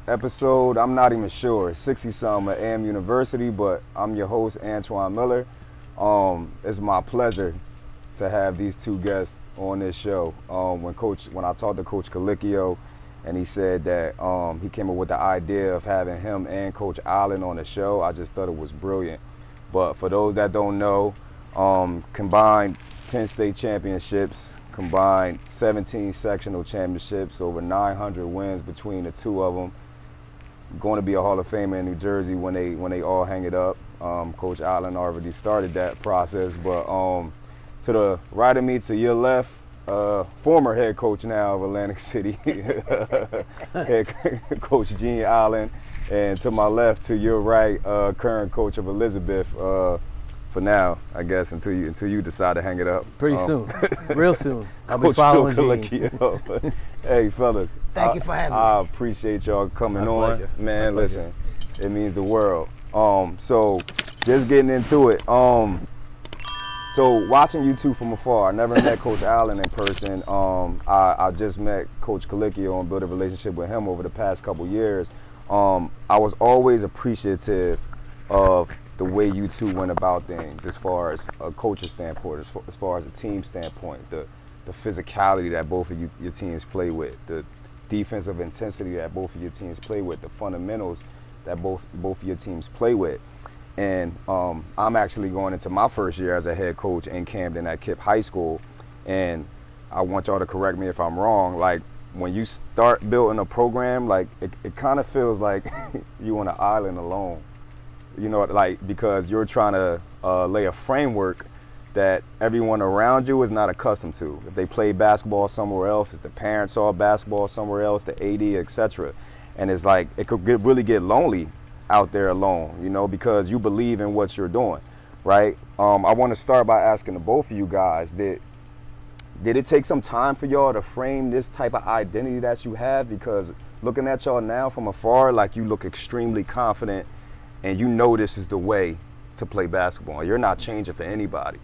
episode, I'm not even sure, 60-something at A.M.University, but I'm your host, Antoine Miller. It's my pleasure to have these two guests on this show. When I talked to Coach COLICCHIO, and he said that he came up with the idea of having him and Coach Allen on the show, I just thought it was brilliant. But for those that don't know, combined 10 state championships, combined 17 sectional championships, over 900 wins between the two of them. Going to be a Hall of Famer in New Jersey when they all hang it up. Coach Allen already started that process, but to the right of me, to your left, former head coach now of Atlantic City, head coach Gene Allen, and to my left, to your right, current coach of Elizabeth. For now, I guess, until you decide to hang it up. Pretty soon, real soon. I'll be following Gene. Hey, fellas. Thank you for having me. I appreciate y'all coming on. Pleasure. Man, listen, it means the world. So just getting into it. So watching you two from afar, I never met Coach Allen in person. I just met Coach COLICCHIO and built a relationship with him over the past couple years. I was always appreciative of the way you two went about things, as far as a coach's standpoint, as far as a team standpoint, the physicality that both of your teams play with, the defensive intensity that both of your teams play with, the fundamentals that both of your teams play with. And I'm actually going into my first year as a head coach in Camden at Kipp High School, and I want y'all to correct me if I'm wrong. Like, when you start building a program, like it kind of feels like you on an island alone. You know, like, because you're trying to lay a framework that everyone around you is not accustomed to. If they play basketball somewhere else, if the parents saw basketball somewhere else, the AD, etc. And it's like, it could really get lonely out there alone, you know, because you believe in what you're doing, right? I want to start by asking the both of you guys, did it take some time for y'all to frame this type of identity that you have? Because looking at y'all now from afar, like, you look extremely confident, and you know this is the way to play basketball. You're not changing for anybody.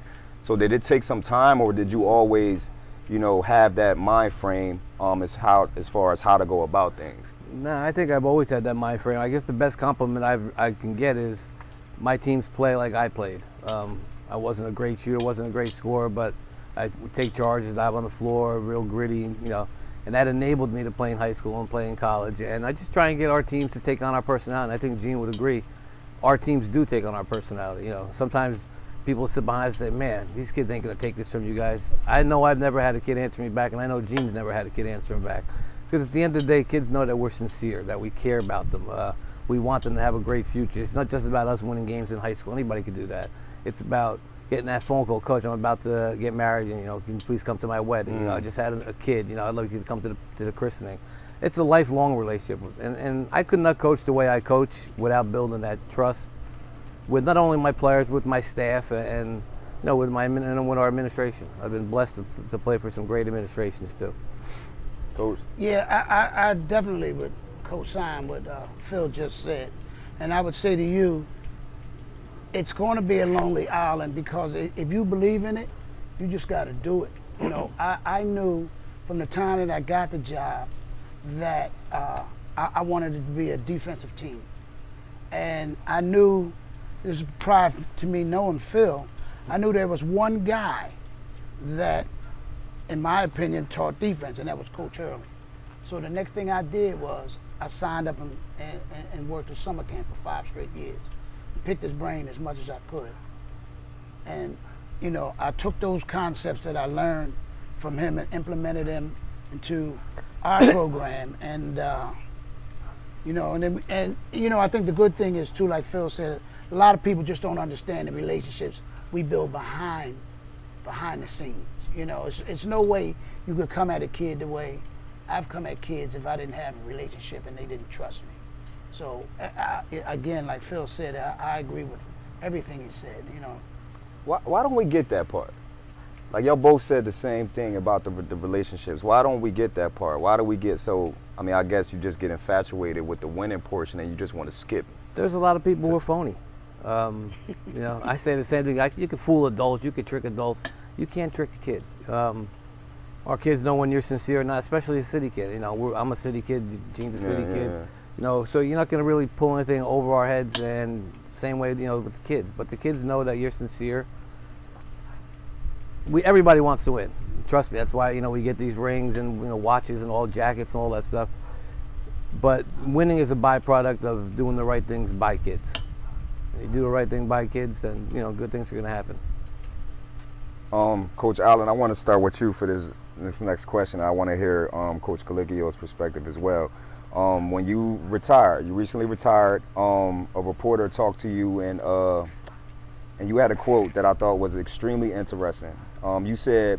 So did it take some time, or did you always, you know, have that mind frame as far as how to go about things? Nah, I think I've always had that mind frame. I guess the best compliment I can get is my teams play like I played. I wasn't a great shooter, wasn't a great scorer, but I would take charges, dive on the floor, real gritty, you know, and that enabled me to play in high school and play in college. And I just try and get our teams to take on our personality. And I think Gene would agree. Our teams do take on our personality. You know, sometimes people sit behind us and say, man, these kids ain't gonna take this from you guys. I know I've never had a kid answer me back, and I know Gene's never had a kid answer him back. Because at the end of the day, kids know that we're sincere, that we care about them. We want them to have a great future. It's not just about us winning games in high school. Anybody can do that. It's about getting that phone call, coach, I'm about to get married, and, you know, can you please come to my wedding? You know, I just had a kid, you know, I'd love you to come to the christening. It's a lifelong relationship, and I could not coach the way I coach without building that trust with not only my players, with my staff, and, you know, with our administration. I've been blessed to play for some great administrations too. Coach? Yeah, I definitely would co-sign what Phil just said. And I would say to you, it's going to be a lonely island, because if you believe in it, you just got to do it. You know, I knew from the time that I got the job that I wanted it to be a defensive team. And I knew, this is prior to me knowing Phil, I knew there was one guy that, in my opinion, taught defense, and that was Coach Hurley. So the next thing I did was I signed up and worked a summer camp for 5 straight years. Picked his brain as much as I could. And, you know, I took those concepts that I learned from him and implemented them into our program. And, you know, and you know, I think the good thing is too, like Phil said, a lot of people just don't understand the relationships we build behind the scenes. You know, it's no way you could come at a kid the way I've come at kids if I didn't have a relationship and they didn't trust me. So again, like Phil said, I agree with everything he said. You know, why don't we get that part? Like, y'all both said the same thing about the relationships. Why don't we get that part? Why do we get so? I mean, I guess you just get infatuated with the winning portion and you just want to skip. There's a lot of people who are phony. You know, I say the same thing. You can fool adults, you can trick adults. You can't trick a kid. Our kids know when you're sincere or not, especially a city kid. You know, I'm a city kid, Gene's a city kid. So you're not going to really pull anything over our heads, and same way, with the kids. But the kids know that you're sincere. Everybody wants to win. Trust me. That's why we get these rings and watches and all jackets and all that stuff. But winning is a byproduct of doing the right things by kids. When you do the right thing by kids, then good things are going to happen. Coach Allen, I want to start with you for this next question. I want to hear Coach COLICCHIO's perspective as well. When you recently retired, a reporter talked to you and you had a quote that I thought was extremely interesting. You said,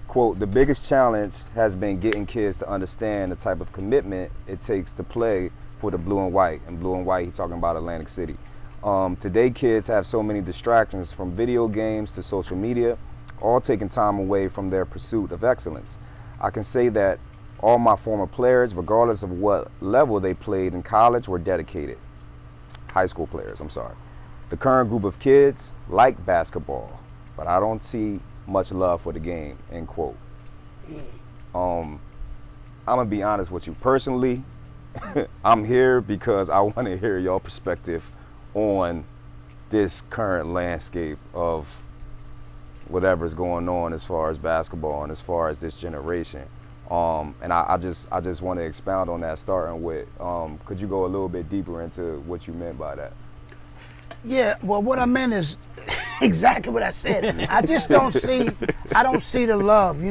quote, "The biggest challenge has been getting kids to understand the type of commitment it takes to play for the blue and white." And blue and white, he's talking about Atlantic City. Today, kids have so many distractions, from video games to social media, all taking time away from their pursuit of excellence. I can say that all my former players, regardless of what level they played in college, were dedicated. High school players, I'm sorry. The current group of kids like basketball, but I don't see much love for the game, end quote. I'm gonna be honest with you. Personally, I'm here because I want to hear your perspective on this current landscape of whatever's going on as far as basketball and as far as this generation. And I just want to expound on that, starting with, could you go a little bit deeper into what you meant by that? Yeah, well, what I meant is exactly what I said. I just don't see the love,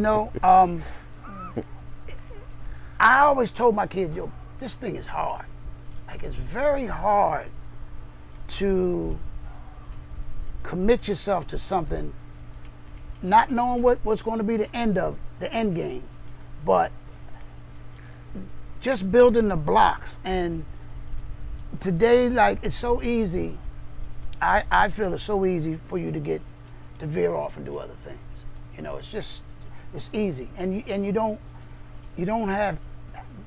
I always told my kids, this thing is hard. Like, it's very hard to commit yourself to something, not knowing what's going to be the end game, but just building the blocks. And today, like, it's so easy. I feel it's so easy for you to veer off and do other things. It's easy, and you don't have,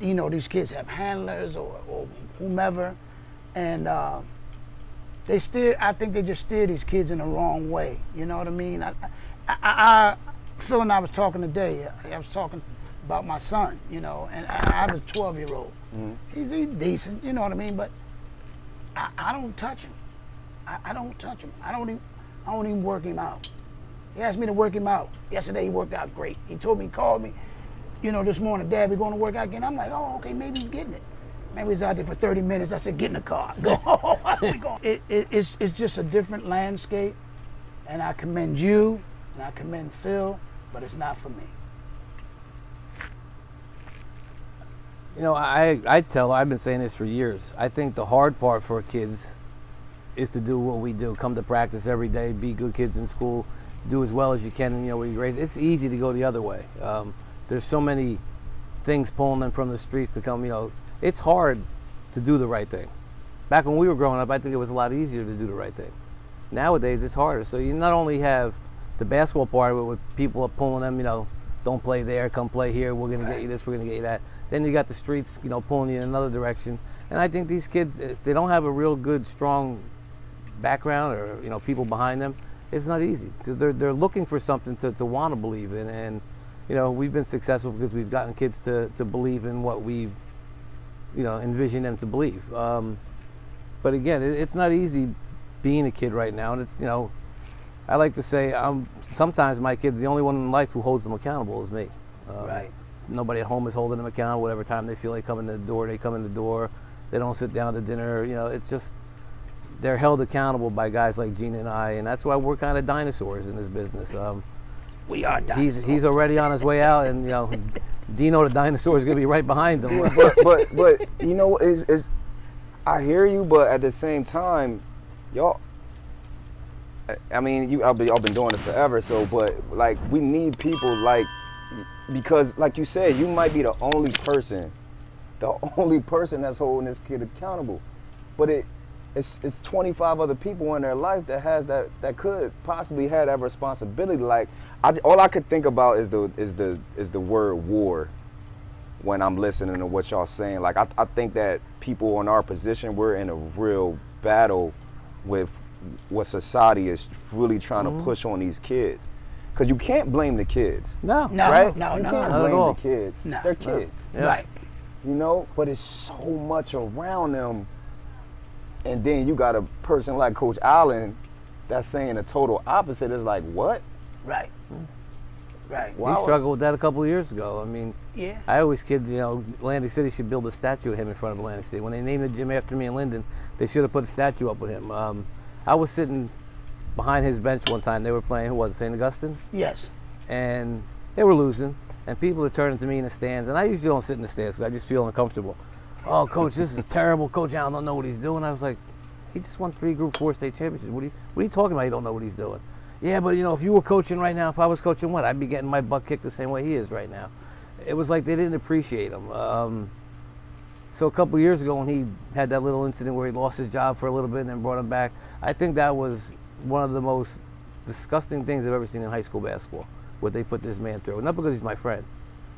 these kids have handlers or whomever, and I think they just steer these kids in the wrong way. You know what I mean? Phil and I was talking today. I was talking about my son, and I have a 12-year-old. Mm-hmm. He's decent, you know what I mean? But I don't touch him. I don't touch him. I don't even work him out. He asked me to work him out. Yesterday he worked out great. He called me, this morning, "Dad, we're going to work out again." I'm like, "Oh, okay, maybe he's getting it. Maybe he's out there for 30 minutes. I said, "Get in the car." Go home. It's just a different landscape, and I commend you, and I commend Phil, but it's not for me. I've been saying this for years. I think the hard part for kids is to do what we do. Come to practice every day, be good kids in school, do as well as you can, where you raise. It's easy to go the other way. There's so many things pulling them from the streets to come, it's hard to do the right thing. Back when we were growing up, I think it was a lot easier to do the right thing. Nowadays, it's harder. So you not only have the basketball part of it, with people are pulling them, don't play there, come play here, we're going to get you this, we're going to get you that. Then you got the streets, pulling you in another direction. And I think these kids, if they don't have a real good, strong background or, people behind them, it's not easy, because they're looking for something to want to believe in. And, we've been successful because we've gotten kids to believe in what we, envision them to believe. But again, it's not easy being a kid right now. And it's, I like to say, sometimes my kid's the only one in life who holds them accountable is me. Right. Nobody at home is holding them accountable. Whatever time they feel like coming to the door, they come in the door. They don't sit down to dinner. It's just, they're held accountable by guys like Gina and I, and that's why we're kind of dinosaurs in this business. We are dinosaurs. He's already on his way out, and Dino the dinosaur is going to be right behind him. but is I hear you, but at the same time, y'all. I mean, y'all been doing it forever. So, but like, we need people like, because like you said, you might be the only person that's holding this kid accountable, but it's 25 other people in their life that could possibly have that responsibility. Like, all I could think about is the word war when I'm listening to what y'all saying. Like, I think that people in our position, we're in a real battle with what society is really trying to push on these kids. Because you can't blame the kids. No. No, right? no, You no. can't not at blame all. the kids. No. They're kids. Yeah. Right. you know, but it's so much around them. And then you got a person like Coach Allen that's saying the total opposite. It's like, what? Right. Right. He struggled with that a couple of years ago. I mean, Yeah. I always kid, you know, Atlantic City should build a statue of him in front of Atlantic City. When they named the gym after me in Linden, they should have put a statue up with him. I was sitting behind his bench one time. They were playing, who was it, St. Augustine? Yes. And they were losing. And people are turning to me in the stands. And I usually don't sit in the stands because I just feel uncomfortable. Oh, Coach, this is terrible. Coach Allen don't know what he's doing. I was like, he just won 3 Group 4 state championships. What are you talking about? You don't know what he's doing. Yeah, but you know, if you were coaching right now, if I was coaching what, I'd be getting my butt kicked the same way he is right now. It was like they didn't appreciate him. So a couple years ago when he had that little incident where he lost his job for a little bit and then brought him back, I think that was one of the most disgusting things I've ever seen in high school basketball, what they put this man through. Not because he's my friend,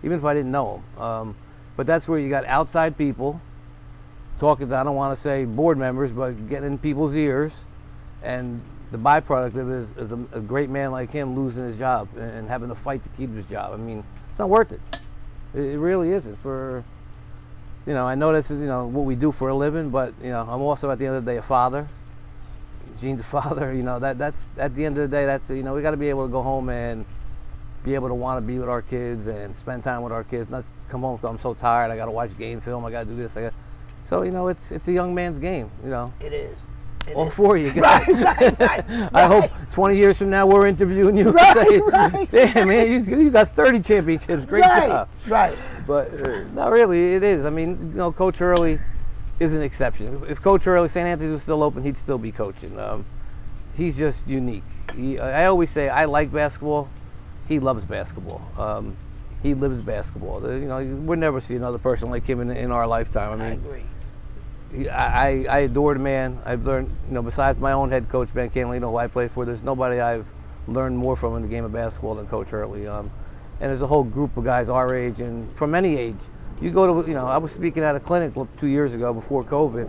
even if I didn't know him. But that's where you got outside people talking to, I don't want to say board members, but getting in people's ears. And the byproduct of it is a great man like him losing his job and having to fight to keep his job. I mean, it's not worth it. It really isn't. For, you know, I know this is, you know, what we do for a living, but, you know, I'm also at the end of the day a father. Gene's a father, you know, that's at the end of the day, that's, you know, we got to be able to go home and be able to want to be with our kids and spend time with our kids, not come home because I'm so tired, I got to watch game film, I got to do this, so, you know, it's a young man's game, you know. It is. All for you. Right. I hope 20 years from now we're interviewing you and saying, damn, man, you got 30 championships. Great job. Right. But no, really, it is. I mean, you know, Coach Hurley is an exception. If Coach Hurley, St. Anthony's was still open, he'd still be coaching. He's just unique. I always say, I like basketball. He loves basketball. He lives basketball. You know, we'll never see another person like him in our lifetime. I mean, agree. I adore the man. I've learned, you know, besides my own head coach, Ben Canlino, who I played for, there's nobody I've learned more from in the game of basketball than Coach Hurley. And there's a whole group of guys our age and from any age. You go to, you know, I was speaking at a clinic 2 years ago before COVID.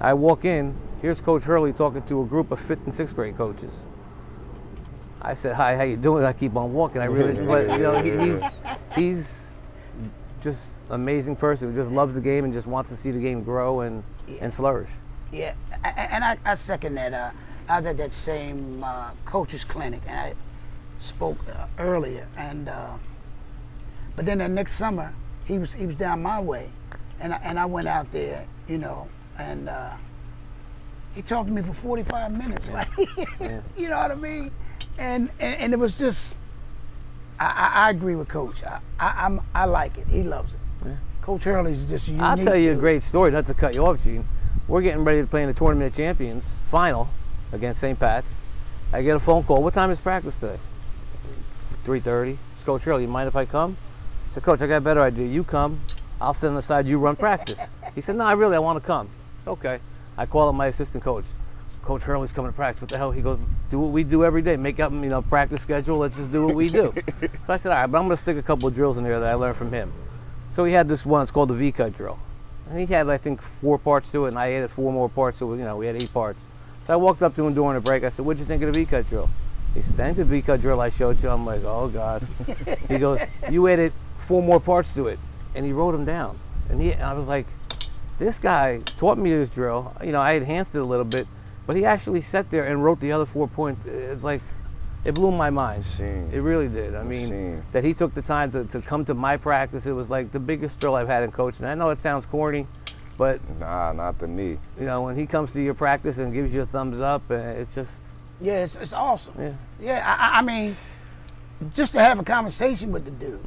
I walk in, here's Coach Hurley talking to a group of 5th and 6th grade coaches. I said, hi, how you doing? I keep on walking. I really, but you know, he's just amazing person who just loves the game and just wants to see the game grow and flourish. Yeah, and I second that. I was at that same coaches clinic, and I spoke earlier, and but then the next summer he was down my way, and I went out there, you know, and he talked to me for 45 minutes, like, you know what I mean, and it was just, I agree with Coach. I like it. He loves it. Yeah. Coach Hurley's just unique. I'll tell you a great story, not to cut you off, Gene. We're getting ready to play in the Tournament of Champions final against St. Pat's. I get a phone call. What time is practice today? 3:30. It's Coach Hurley. You mind if I come? I said, Coach, I got a better idea. You come. I'll sit on the side. You run practice. He said, no, I want to come. Okay. I call up my assistant coach. Coach Hurley's coming to practice. What the hell? He goes, do what we do every day. Make up, you know, practice schedule. Let's just do what we do. So I said, all right, but I'm going to stick a couple of drills in there that I learned from him. So he had this one, it's called the V-cut drill. And he had, I think, 4 parts to it, and I added 4 more parts, so, you know, we had 8 parts. So I walked up to him during the break. I said, what'd you think of the V-cut drill? He said, that ain't the V-cut drill I showed you. I'm like, oh, God. He goes, you added 4 more parts to it. And he wrote them down. And I was like, this guy taught me this drill. You know, I enhanced it a little bit, but he actually sat there and wrote the other 4 points. It's like, it blew my mind. It really did. I mean, that he took the time to come to my practice. It was like the biggest thrill I've had in coaching. I know it sounds corny, but nah, not to me. You know, when he comes to your practice and gives you a thumbs up, it's just, yeah, it's awesome. Yeah, I mean, just to have a conversation with the dude,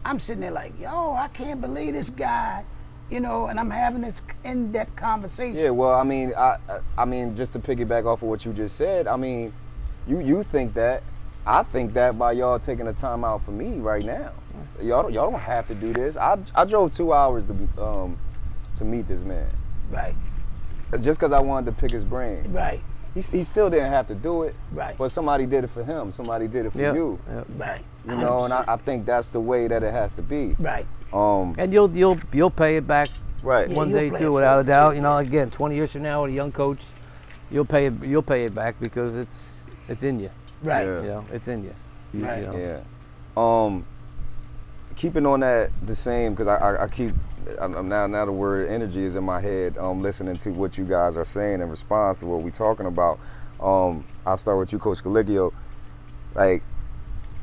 I'm sitting there like, yo, I can't believe this guy, you know, and I'm having this in-depth conversation. Yeah, well, I mean, just to piggyback off of what you just said, I mean, you think that, I think that by y'all taking the time out for me right now. Y'all don't have to do this. I drove 2 hours to meet this man. Right. Just because I wanted to pick his brain. Right. He still didn't have to do it. Right. But somebody did it for him. Somebody did it for you. Right. You know, and I think that's the way that it has to be. Right. And you'll pay it back. Right. One day too, without a doubt. You know, again, 20 years from now, with a young coach, you'll pay it back because it's in you. Right. Yeah. You know, it's in you. Right. You know. Yeah. Keeping on that the same, because I keep I'm now the word energy is in my head. Listening to what you guys are saying in response to what we're talking about. I'll start with you, Coach COLICCHIO. Like,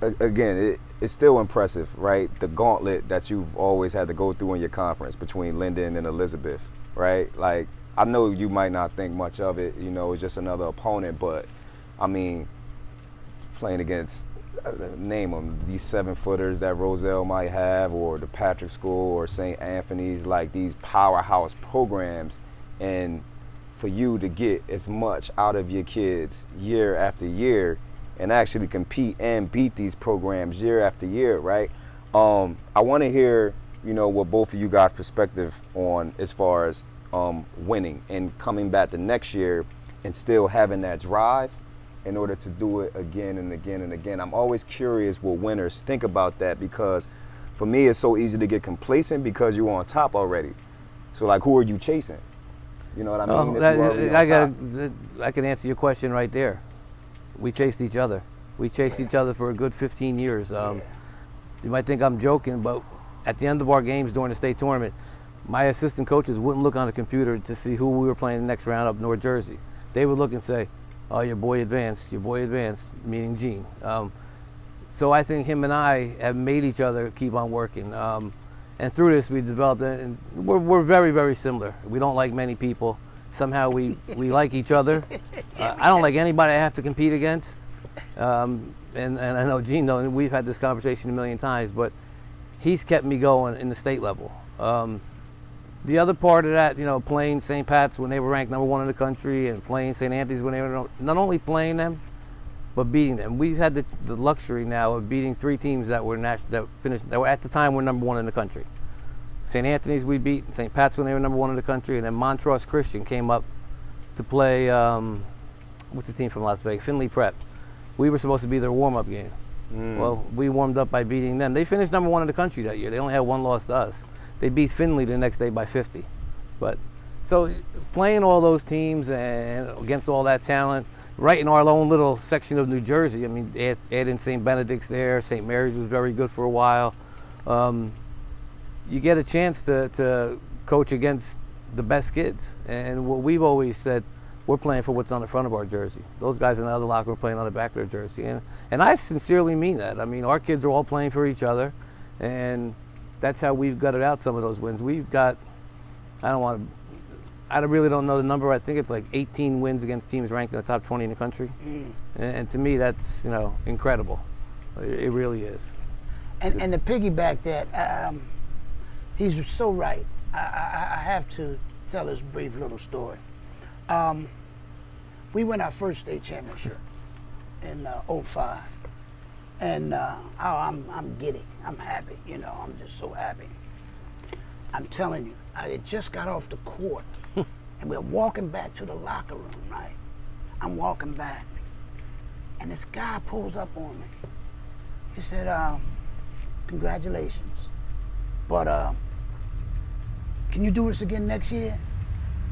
again, it's still impressive, right? The gauntlet that you've always had to go through in your conference between Linden and Elizabeth, right? Like, I know you might not think much of it, you know, it's just another opponent, but I mean, playing against, name them, these 7-footers that Roselle might have, or the Patrick School or St. Anthony's, like these powerhouse programs, and for you to get as much out of your kids year after year and actually compete and beat these programs year after year, right? I want to hear, you know, what both of you guys' perspective on as far as winning and coming back the next year and still having that drive in order to do it again and again and again. I'm always curious what winners think about that, because for me it's so easy to get complacent because you're on top already. So like, who are you chasing? You know what I mean? I can answer your question right there. We chased each other. We chased each other for a good 15 years. You might think I'm joking, but at the end of our games during the state tournament, my assistant coaches wouldn't look on the computer to see who we were playing the next round up North Jersey. They would look and say, "Oh, your boy advanced, meaning Gene." So I think him and I have made each other keep on working. And through this, we developed, and we're very, very similar. We don't like many people. Somehow we like each other. I don't like anybody I have to compete against. And I know Gene, though, and we've had this conversation a million times, but he's kept me going in the state level. The other part of that, you know, playing St. Pat's when they were ranked #1 in the country, and playing St. Anthony's when they were not only playing them, but beating them. We've had the luxury now of beating 3 teams that were that were at the time were #1 in the country. St. Anthony's we beat, St. Pat's when they were #1 in the country, and then Montrose Christian came up to play, what's the team from Las Vegas? Findlay Prep. We were supposed to be their warm-up game. Well, we warmed up by beating them. They finished #1 in the country that year. They only had 1 loss to us. They beat Findlay the next day by 50. But so playing all those teams and against all that talent, right in our own little section of New Jersey. I mean, add in St. Benedict's there. St. Mary's was very good for a while. You get a chance to coach against the best kids. And what we've always said, we're playing for what's on the front of our jersey. Those guys in the other locker are playing on the back of their jersey. And I sincerely mean that. I mean, our kids are all playing for each other, and that's how we've gutted out some of those wins. We've got, I really don't know the number. I think it's like 18 wins against teams ranked in the top 20 in the country. And to me, that's, you know, incredible. It really is. And to piggyback that, he's so right. I have to tell this brief little story. We won our first state championship in '05, and I'm giddy. I'm happy. You know, I'm just so happy. I'm telling you, I had just got off the court, and we're walking back to the locker room. Right, I'm walking back, and this guy pulls up on me. He said, "Congratulations, but can you do this again next year?"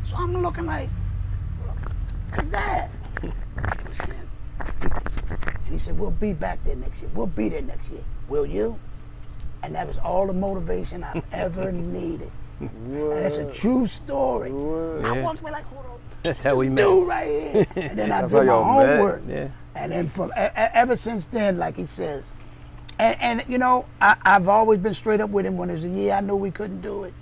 So I'm looking like, "What's that?" And he said, "We'll be back there next year. We'll be there next year. Will you?" And that was all the motivation I've ever needed. And it's a true story. I walked away like, hold on. That's how we met. Dude right here. And then I did my homework. Yeah. And then from ever since then, like he says, and you know, I've always been straight up with him. When there's a year I knew we couldn't do it,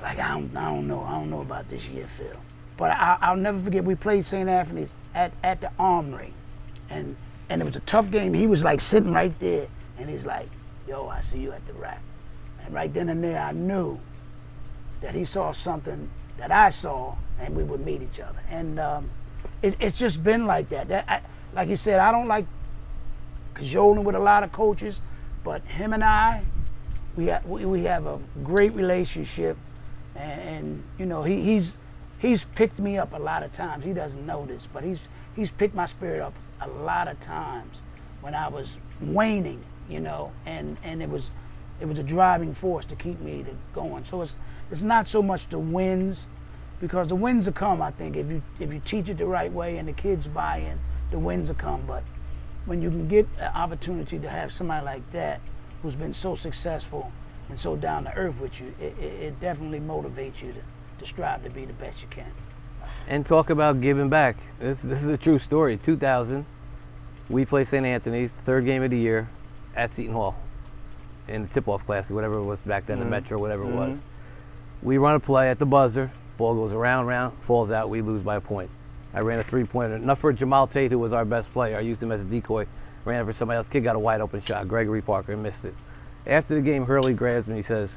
like I don't know about this year, Phil. But I'll never forget, we played St. Anthony's at the Armory, and it was a tough game. He was like sitting right there, and he's like, "Yo, I see you at the rack." And right then and there, I knew that he saw something that I saw, and we would meet each other. And it's just been like that. Like you said, I don't like cajoling with a lot of coaches, but him and I, we have a great relationship, and you know, he's picked me up a lot of times. He doesn't know this, but he's picked my spirit up a lot of times when I was waning, you know, and it was a driving force to keep me going. So it's not so much the wins, because the wins will come, I think, if you teach it the right way and the kids buy in, the wins will come. But when you can get an opportunity to have somebody like that who's been so successful and so down to earth with you, it definitely motivates you to strive to be the best you can. And talk about giving back. This is a true story. 2000, we played St. Anthony's, third game of the year at Seton Hall in the tip-off classic, whatever it was back then, the Metro, whatever it was. We run a play at the buzzer, ball goes around, falls out, we lose by a point. I ran a three-pointer, enough for Jamal Tate, who was our best player. I used him as a decoy, ran it for somebody else. Kid got a wide open shot, Gregory Parker, and missed it. After the game, Hurley grabs me and he says,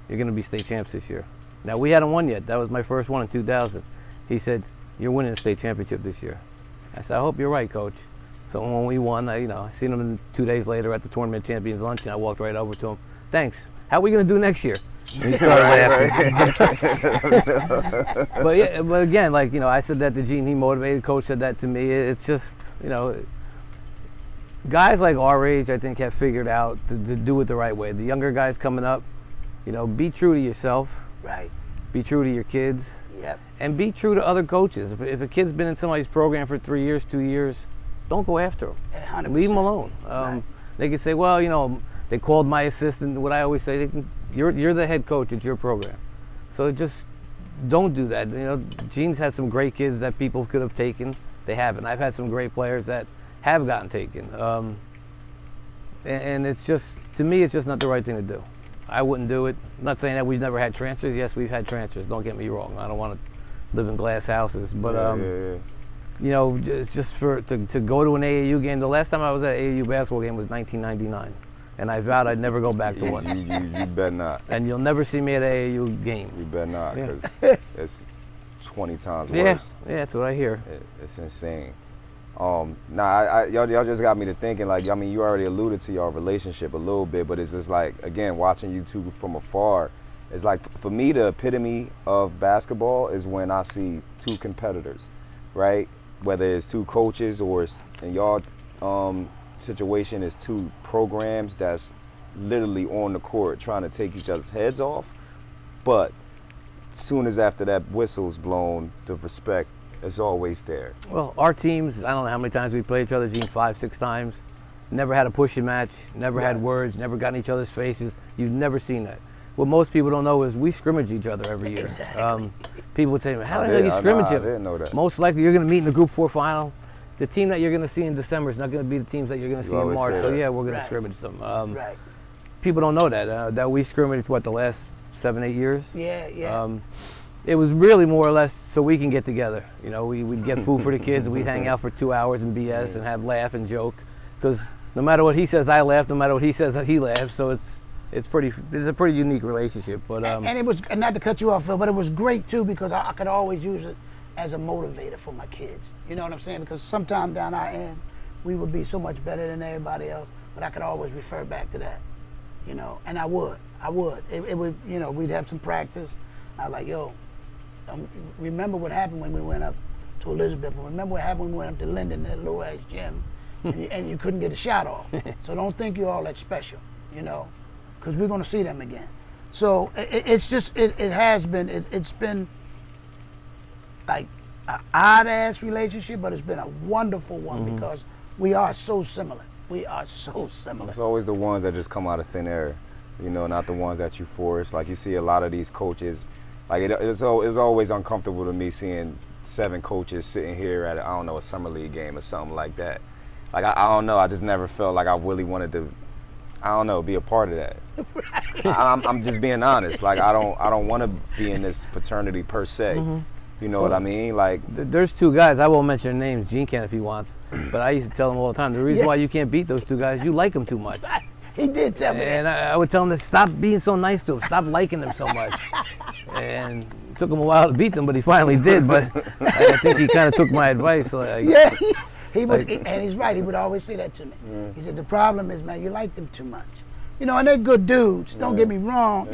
"You're going to be state champs this year." Now, we hadn't won yet. That was my first one in 2000. He said, "You're winning the state championship this year." I said, "I hope you're right, Coach." So when we won, I seen him 2 days later at the Tournament Champions lunch, and I walked right over to him. "Thanks. How are we going to do next year?" And he started laughing. But again, I said that to Gene. He motivated. Coach said that to me. It's just, guys like our age, I think, have figured out to do it the right way. The younger guys coming up, be true to yourself. Right. Be true to your kids. Yep. And be true to other coaches. If a kid's been in somebody's program for 3 years, 2 years, don't go after them. 100%. Leave them alone. Right. They can say, "Well, they called my assistant." What I always say, you're the head coach. It's your program. So just don't do that. Gene's had some great kids that people could have taken. They haven't. I've had some great players that have gotten taken. And it's just, to me, it's just not the right thing to do. I wouldn't do it. I'm not saying that we've never had transfers. Yes, we've had transfers. Don't get me wrong. I don't want to live in glass houses. But, just to go to an AAU game. The last time I was at an AAU basketball game was 1999. And I vowed I'd never go back to one. You better not. And you'll never see me at an AAU game. You better not, because it's 20 times worse. Yeah, that's what I hear. It's insane. Y'all just got me to thinking, you already alluded to your relationship a little bit, but it's just again, watching you two from afar, it's for me, the epitome of basketball is when I see two competitors, right? Whether it's two coaches or it's, in y'all situation, is two programs that's literally on the court trying to take each other's heads off. But as soon as after that whistle's blown, the respect is always there. Well, our teams, I don't know how many times we played each other, Gene, 5, 6 times. Never had a pushing match, never had words, never got in each other's faces. You've never seen that. What most people don't know is we scrimmage each other every year. Exactly. People would say, "How the hell you scrimmage him?" I didn't know that. Most likely you're going to meet in the Group 4 final. The team that you're going to see in December is not going to be the teams that you're going to see in always March. say So that. yeah, we're going to Right. scrimmage them. Right. People don't know that we scrimmaged the last 7, 8 years. Yeah. It was really more or less so we can get together. We'd get food for the kids, and we'd hang out for 2 hours and BS and have laugh and joke. Because no matter what he says, I laugh. No matter what he says, he laughs. So it's a pretty unique relationship. But and it was, and not to cut you off, Phil, but it was great too, because I could always use it as a motivator for my kids. You know what I'm saying? Because sometime down our end, we would be so much better than everybody else, but I could always refer back to that. And I would. It would, we'd have some practice. I was like, "Yo, remember what happened when we went up to Elizabeth? Remember what happened when we went up to Linden, that little ass gym, and you couldn't get a shot off. So don't think you're all that special, because we're going to see them again." So it's been like an odd ass relationship, but it's been a wonderful one because we are so similar. It's always the ones that just come out of thin air, not the ones that you force. You see a lot of these coaches, it's always uncomfortable to me seeing 7 coaches sitting here at a summer league game or something like that. I don't know, I just never felt like I really wanted to, be a part of that. I'm just being honest. I don't want to be in this fraternity per se. You know what I mean? There's 2 guys, I won't mention their names, Gene can if he wants, but I used to tell him all the time, the reason why you can't beat those 2 guys, you like them too much. He did tell me that. And I would tell him to stop being so nice to him, stop liking them so much. And it took him a while to beat them, but he finally did. But I think he kind of took my advice. He would, and he's right. He would always say that to me. He said, "The problem is, man, you like them too much. And they're good dudes. Don't get me wrong.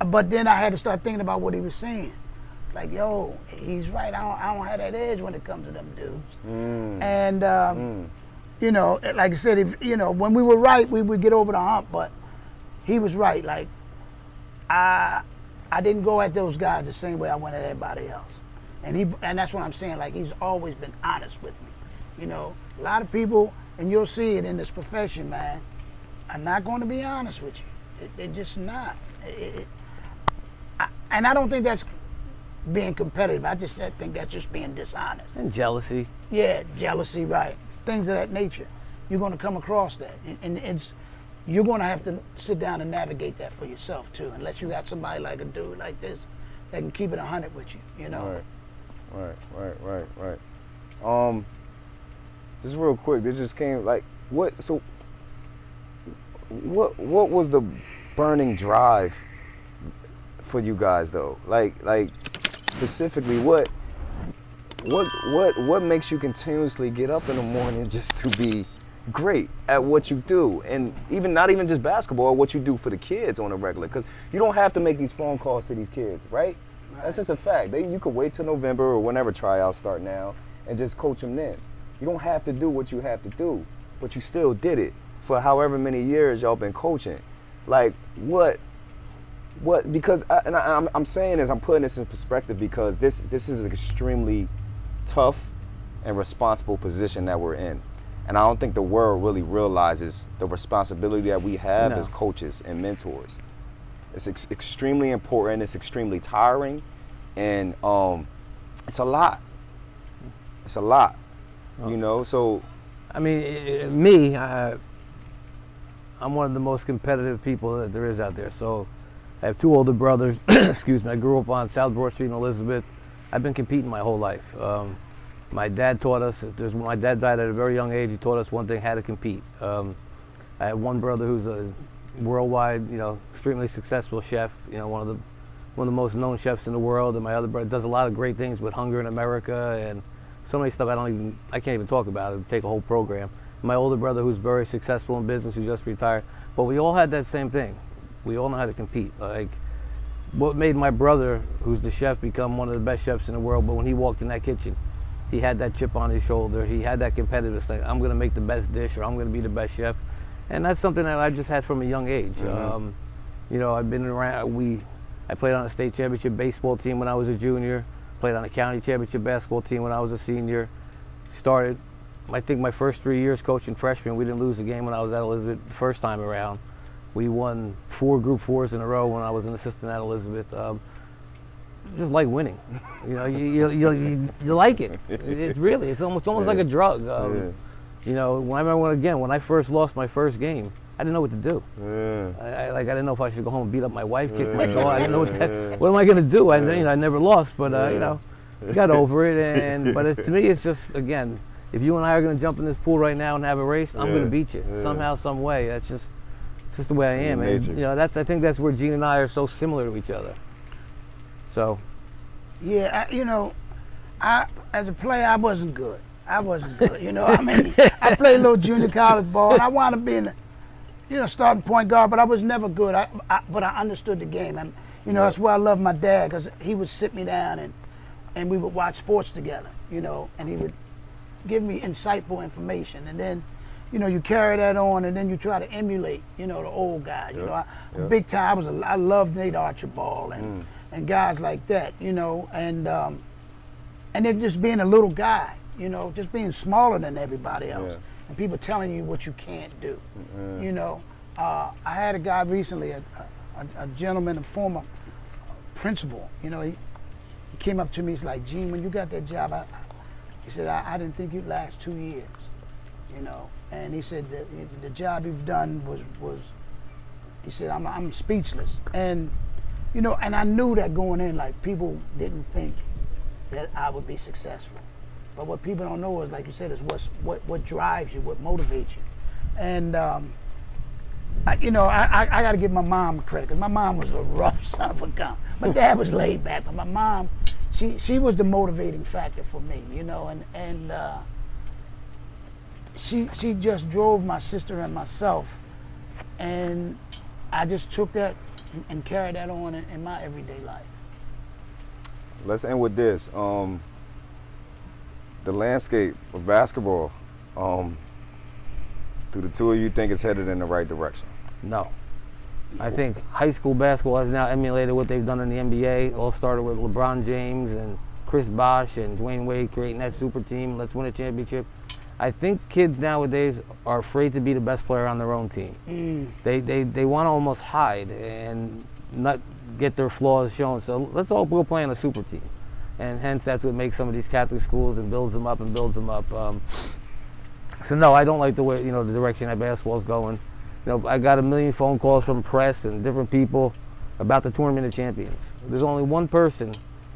But then I had to start thinking about what he was saying. Like, yo, he's right. I don't have that edge when it comes to them dudes. And like I said, when we were right, we would get over the hump. But he was right. I didn't go at those guys the same way I went at everybody else. And that's what I'm saying. He's always been honest with me. A lot of people, and you'll see it in this profession, man, are not going to be honest with you. They're just not. And I don't think that's being competitive. I think that's just being dishonest. And jealousy. Yeah, jealousy, right. Things of that nature. You're going to come across that. And you're going to have to sit down and navigate that for yourself, too, unless you got somebody like a dude like this that can keep it 100 with you, you know? Right. Just real quick, this just came, like, what was the burning drive for you guys, though? Like specifically, what makes you continuously get up in the morning just to be great at what you do? And not even just basketball, what you do for the kids on a regular, because you don't have to make these phone calls to these kids, right? That's just a fact. You could wait till November or whenever tryouts start now and just coach them then. You don't have to do what you have to do, but you still did it for however many years y'all been coaching. Like, what? Because I'm saying this, I'm putting this in perspective because this is an extremely tough and responsible position that we're in. And I don't think the world really realizes the responsibility that we have as coaches and mentors. It's extremely important, it's extremely tiring, and it's a lot. It's a lot, you know, so. I mean, I'm one of the most competitive people that there is out there. So I have two older brothers, excuse me, I grew up on South Broad Street in Elizabeth. I've been competing my whole life. My dad taught us, my dad died at a very young age, he taught us one thing, how to compete. I have one brother who's a worldwide, extremely successful chef, one of the most known chefs in the world, and my other brother does a lot of great things with Hunger in America and so many stuff I can't even talk about. It would take a whole program. My older brother who's very successful in business, who just retired, but we all had that same thing. We all know how to compete. Like, what made my brother, who's the chef, become one of the best chefs in the world, but when he walked in that kitchen, he had that chip on his shoulder, he had that competitive thing, I'm gonna make the best dish, or I'm gonna be the best chef. And that's something that I just had from a young age. Mm-hmm. I've been around, I played on a state championship baseball team when I was a junior, played on a county championship basketball team when I was a senior. Started, I think my first 3 years coaching freshmen, we didn't lose a game when I was at Elizabeth the first time around. We won 4 Group 4s in a row when I was an assistant at Elizabeth. Just like winning, you like it. It's almost like a drug. When I first lost my first game, I didn't know what to do. I didn't know if I should go home and beat up my wife, kick my dog. I didn't know what am I going to do? I never lost, but got over it. But to me, it's just, again, if you and I are going to jump in this pool right now and have a race, I'm going to beat you somehow, some way. It's just the way I am. And I think that's where Gene and I are so similar to each other. So. Yeah, as a player, I wasn't good. I played a little junior college ball, and I wound up being, starting point guard, but I was never good. But I understood the game. And, that's why I love my dad, because he would sit me down and we would watch sports together, and he would give me insightful information. And then, you carry that on, and then you try to emulate, the old guy. Big time. I loved Nate Archibald and guys like that, and then just being a little guy, just being smaller than everybody else, and people telling you what you can't do. I had a guy recently, a gentleman, a former principal, he came up to me, he's like, Gene, when you got that job, he said, I didn't think you'd last 2 years, and he said the job you've done was he said, I'm speechless. And and I knew that going in, like, people didn't think that I would be successful. But what people don't know is, like you said, is what drives you, what motivates you. And I got to give my mom credit, because my mom was a rough son of a gun. My dad was laid back, but my mom, she was the motivating factor for me, and she just drove my sister and myself, and I just took that and carry that on in my everyday life. Let's end with this. The landscape of basketball, do the two of you think it's headed in the right direction? No. I think high school basketball has now emulated what they've done in the NBA. It all started with LeBron James and Chris Bosh and Dwayne Wade creating that super team. Let's win a championship. I think kids nowadays are afraid to be the best player on their own team. They want to almost hide and not get their flaws shown. So let's all go play on a super team, and hence that's what makes some of these Catholic schools and builds them up and builds them up. So no, I don't like the way, the direction that basketball's going. I got a million phone calls from press and different people about the Tournament of Champions. There's only one person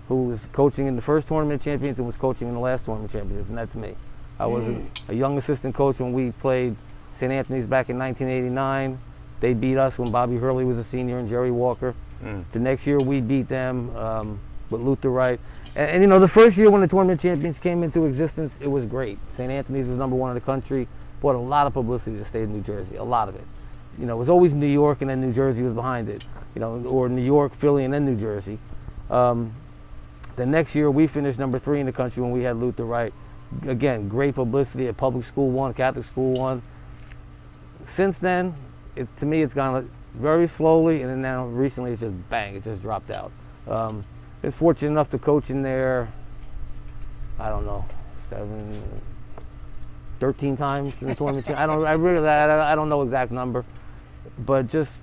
who was coaching in the first Tournament of Champions and was coaching in the last Tournament of Champions, and that's me. I was a young assistant coach when we played St. Anthony's back in 1989. They beat us when Bobby Hurley was a senior and Jerry Walker. The next year we beat them with Luther Wright. And the first year when the Tournament of Champions came into existence, it was great. St. Anthony's was #1 in the country, brought a lot of publicity to the state of New Jersey, a lot of it. It was always New York and then New Jersey was behind it, or New York, Philly, and then New Jersey. The next year we finished #3 in the country when we had Luther Wright. Again, great publicity. A public school won, Catholic school won. Since then, to me, it's gone very slowly, and then now recently it's just bang, it just dropped out. Been fortunate enough to coach in there, I don't know, 13 times in the tournament. I don't know exact number, but just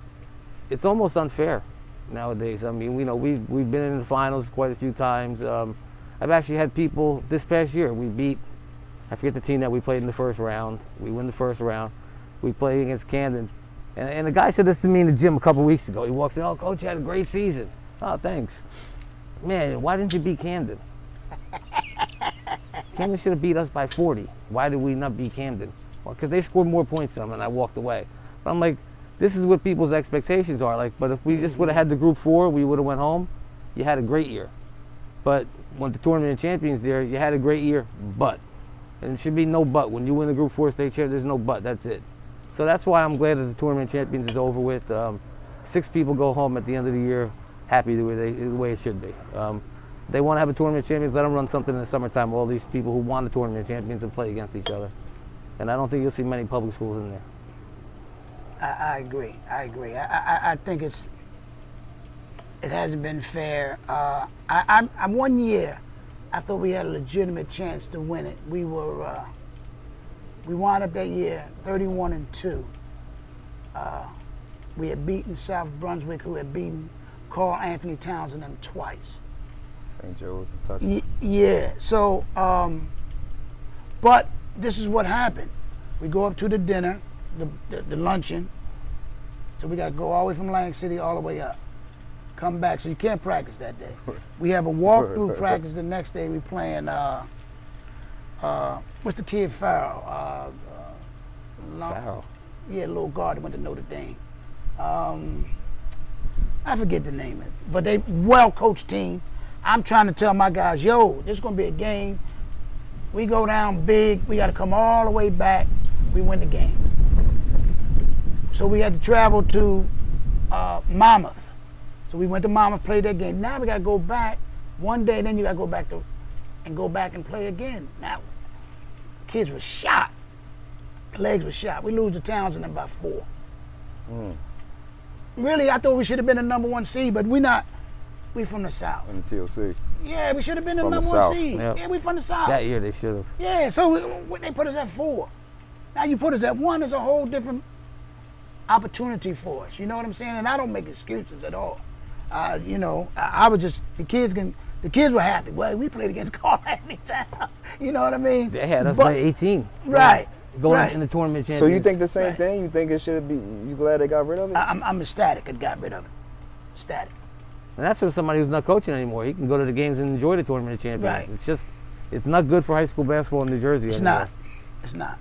it's almost unfair nowadays. I mean, we've been in the finals quite a few times. I've actually had people this past year. We beat, I forget the team that we played in the first round. We win the first round. We played against Camden, and the guy said this to me in the gym a couple weeks ago. He walks in, "Oh, coach, you had a great season." "Oh, thanks." "Man, why didn't you beat Camden?" "Camden should have beat us by 40. Why did we not beat Camden?" "Well, because they scored more points than them," and I walked away. But I'm like, this is what people's expectations are. Like, but if we just would have had the Group 4, we would have went home. You had a great year. But when the Tournament of Champions there, you had a great year, but. And there should be no but. When you win the Group 4 state chair, there's no but. That's it. So that's why I'm glad that the Tournament of Champions is over with. 6 people go home at the end of the year happy the way it should be. They want to have a Tournament of Champions, let them run something in the summertime. All these people who want the Tournament of Champions and play against each other. And I don't think you'll see many public schools in there. I agree. I think it hasn't been fair. I'm 1 year, I thought we had a legitimate chance to win it. We wound up that year 31-2. We had beaten South Brunswick, who had beaten Carl Anthony Towns and them twice. St. Joe's, Kentucky. Yeah. So, but this is what happened. We go up to the dinner, the luncheon. So we got to go all the way from Lang City all the way up. Come back. So you can't practice that day. We have a walkthrough practice the next day. We playing, what's the kid, Farrell? Farrell. Yeah, little guard that went to Notre Dame. I forget the name of it. But they well-coached team. I'm trying to tell my guys, yo, this is going to be a game. We go down big. We got to come all the way back. We win the game. So we had to travel to Monmouth. So we went to Monmouth, played that game. Now we got to go back one day, then you got to go back and play again. Now, kids were shot. Legs were shot. We lose to Townsend by 4. Really, I thought we should have been the #1 seed, but we from the South. In the TLC. Yeah, we should have been the From the #1 South. seed. Yep. Yeah, we from the South. That year they should have. Yeah, so they put us at 4. Now you put us at 1, it's a whole different opportunity for us. You know what I'm saying? And I don't make excuses at all. I was just, the kids were happy. Well, we played against Carl Anthony Town. You know what I mean? They had us by 18. Right. Going in the Tournament Champions. So you think the same thing? You think it should be, you glad they got rid of it? I'm ecstatic it got rid of it. Ecstatic. And that's for somebody who's not coaching anymore. He can go to the games and enjoy the Tournament of Champions. Right. It's not good for high school basketball in New Jersey anymore. It's not.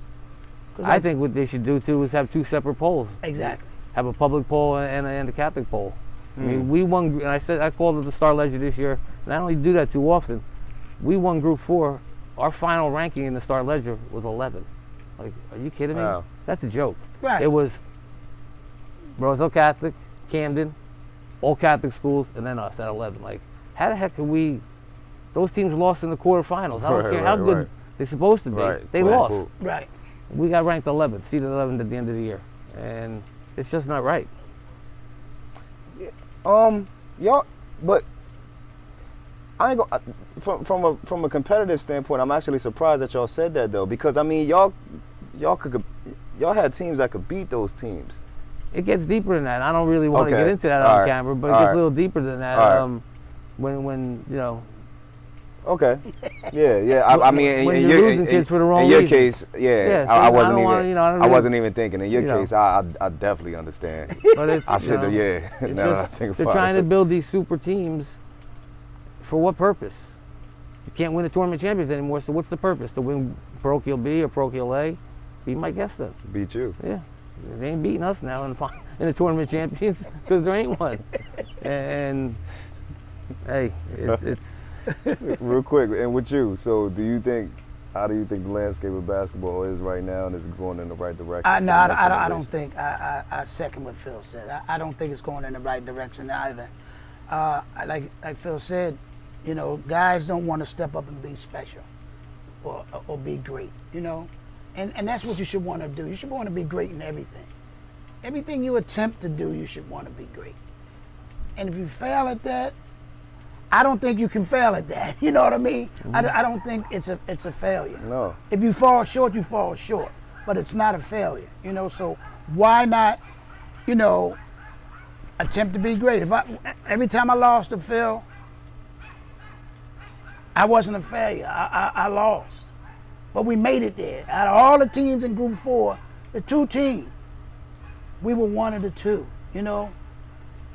I think what they should do too is have 2 separate polls. Exactly. Have a public poll and a Catholic poll. I mean, we won, and I called it the Star Ledger this year, and I don't really do that too often. We won Group 4. Our final ranking in the Star Ledger was 11. Like, are you kidding me? Wow. That's a joke. Right. It was Roseville Catholic, Camden, all Catholic schools, and then us at 11. Like, how the heck could we? Those teams lost in the quarterfinals. I don't care how good they're supposed to be. They lost. Right. We got ranked 11th, seeded 11th at the end of the year, and it's just not right. Y'all, but I ain't gonna, from a competitive standpoint, I'm actually surprised that y'all said that though, because I mean y'all had teams that could beat those teams. It gets deeper than that. I don't really want to Okay. get into that All on right. camera, but it All gets right. a little deeper than that. All right. When you know. Okay. Yeah. I mean, When in you're your, losing kids for the wrong in your reasons. case, Yeah, so I I wasn't don't even. wanna, you know, I don't I really- wasn't even thinking. In your you know. case, I definitely understand. But it's, I should have. you know, Yeah. it's Now that I just, think they're about trying it. to build these super teams. For what purpose? You can't win the tournament champions anymore. So what's the purpose? To win parochial B or parochial A? Be my guest then. Beat you. Yeah, they ain't beating us now in the tournament champions because there ain't one. And hey, it's Real quick, and with you, so how do you think the landscape of basketball is right now, and is it going in the right direction? I don't think. I second what Phil said. I don't think it's going in the right direction either. Like Phil said, you know, guys don't want to step up and be special or be great, you know, and that's what you should want to do. You should want to be great in everything. Everything you attempt to do, you should want to be great. And if you fail at that, I don't think you can fail at that. You know what I mean? I don't think it's a failure. No. If you fall short, you fall short. But it's not a failure. You know, so why not, you know, attempt to be great? Every time I lost to Phil, I wasn't a failure. I lost. But we made it there. Out of all the teams in Group 4, the 2 teams, we were one of the 2, you know.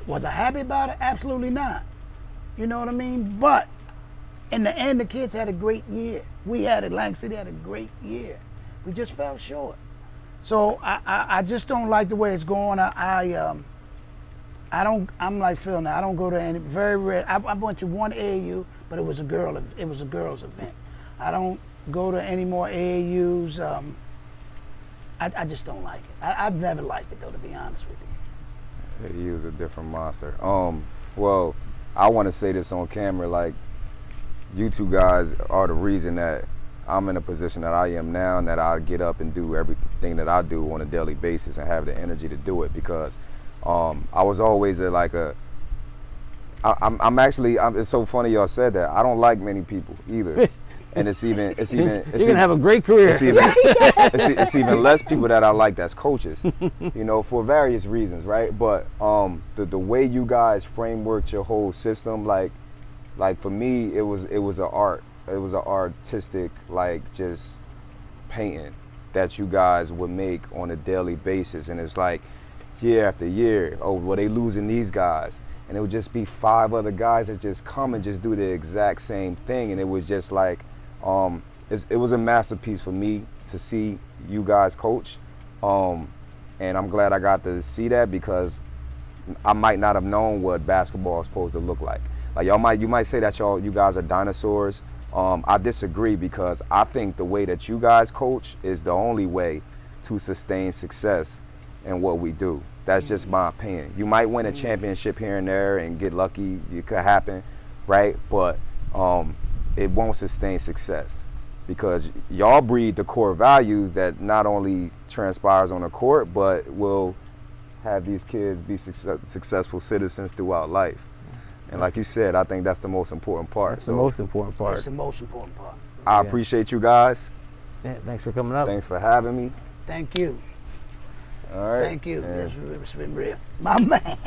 Was I happy about it? Absolutely not. You know what I mean? But in the end, the kids had a great year. We had Atlantic City had a great year. We just fell short. So I just don't like the way it's going. I'm like Phil now. I don't go to any, very rare. I went to one AAU, but it was a girls event. I don't go to any more AAUs. I just don't like it. I've never liked it though, to be honest with you. He was a different monster. Well, I want to say this on camera, like, you two guys are the reason that I'm in a position that I am now, and that I get up and do everything that I do on a daily basis and have the energy to do it, because I was always it's so funny y'all said that. I don't like many people either. And it's even you're gonna have a great career. It's even less people that I like that's coaches, you know, for various reasons, right? But the way you guys frameworked your whole system, like for me, it was an art. It was an artistic, like, just painting that you guys would make on a daily basis, and it's like year after year. Oh, well, they losing these guys, and it would just be 5 other guys that just come and just do the exact same thing, and it was just like. It was a masterpiece for me to see you guys coach, and I'm glad I got to see that, because I might not have known what basketball is supposed to look like. Like, you might say that you guys are dinosaurs. I disagree, because I think the way that you guys coach is the only way to sustain success in what we do. That's just my opinion. You might win a championship here and there and get lucky. It could happen, right? But it won't sustain success, because y'all breed the core values that not only transpires on the court, but will have these kids be successful citizens throughout life. And like you said, I think that's the most important part. That's the most important part. That's the most important part. I appreciate you guys. Yeah, thanks for coming up. Thanks for having me. Thank you. All right. Thank you. And It's been real. My man.